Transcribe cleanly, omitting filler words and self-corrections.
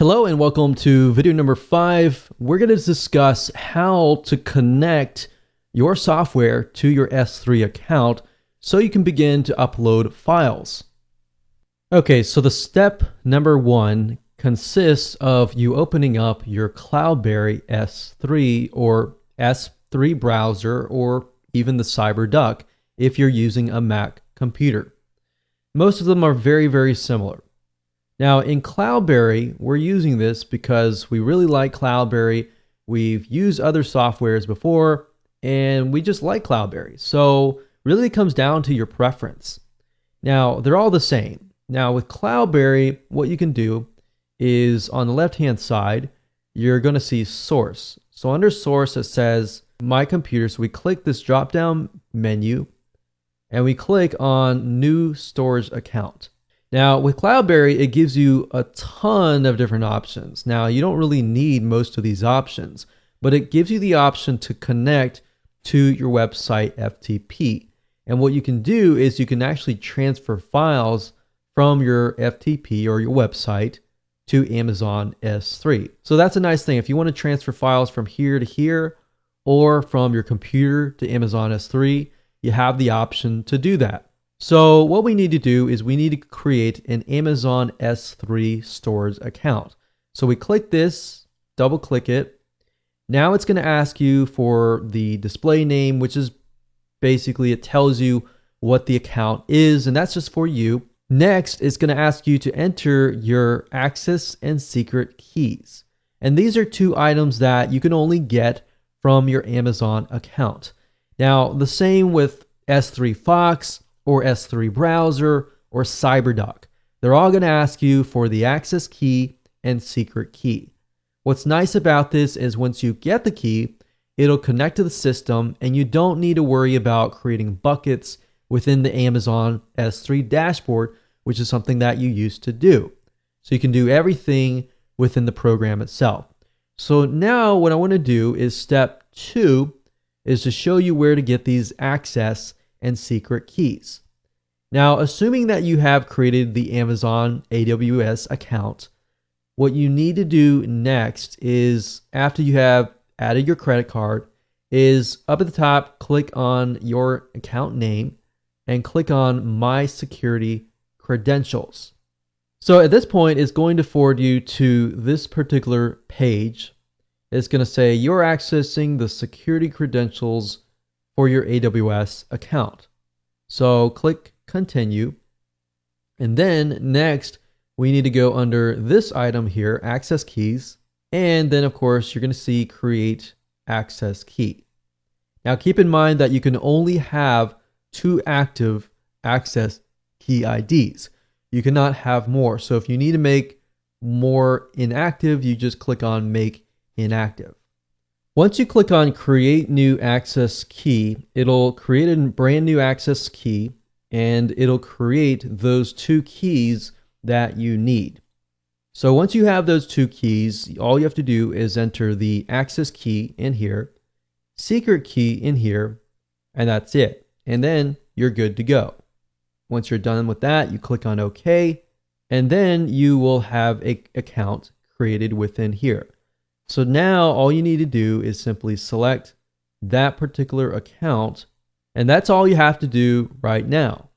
Hello and welcome to video number 5. We're going to discuss how to connect your software to your S3 account so you can begin to upload files. Okay, so the step number 1 consists of you opening up your Cloudberry S3 or S3 browser or even the CyberDuck if you're using a Mac computer. Most of them are very similar. Now in Cloudberry, we're using this because we really like Cloudberry. We've used other softwares before and we just like Cloudberry. So really it comes down to your preference. Now they're all the same. Now with Cloudberry, what you can do is on the left-hand side, you're going to see source. So under source, it says my computer. So we click this drop-down menu and we click on new storage account. Now with Cloudberry, it gives you a ton of different options. Now you don't really need most of these options, but it gives you the option to connect to your website FTP. And what you can do is you can actually transfer files from your FTP or your website to Amazon S3. So that's a nice thing. If you want to transfer files from here to here or from your computer to Amazon S3, you have the option to do that. So what we need to do is we need to create an Amazon S3 storage account. So we click this, double click it. Now it's going to ask you for the display name, which is basically it tells you what the account is, and that's just for you. Next, it's going to ask you to enter your access and secret keys. And these are two items that you can only get from your Amazon account. Now, the same with S3 Fox, or S3 browser, or CyberDuck. They're all going to ask you for the access key and secret key. What's nice about this is once you get the key, it'll connect to the system and you don't need to worry about creating buckets within the Amazon S3 dashboard, which is something that you used to do. So you can do everything within the program itself. So now what I want to do is step 2 is to show you where to get these access and secret keys. Now, assuming that you have created the Amazon AWS account, what you need to do next is after you have added your credit card is up at the top, click on your account name and click on My Security Credentials. So at this point, it's going to forward you to this particular page. It's going to say you're accessing the security credentials for your AWS account. So click continue. And then next, we need to go under this item here, access keys. And then of course, you're going to see create access key. Now keep in mind that you can only have 2 active access key IDs. You cannot have more. So if you need to make more inactive, you just click on make inactive. Once you click on create new access key, it'll create a brand new access key and it'll create those 2 keys that you need. So once you have those 2 keys, all you have to do is enter the access key in here, secret key in here, and that's it. And then you're good to go. Once you're done with that, you click on OK, and then you will have an account created within here. So now all you need to do is simply select that particular account, and that's all you have to do right now.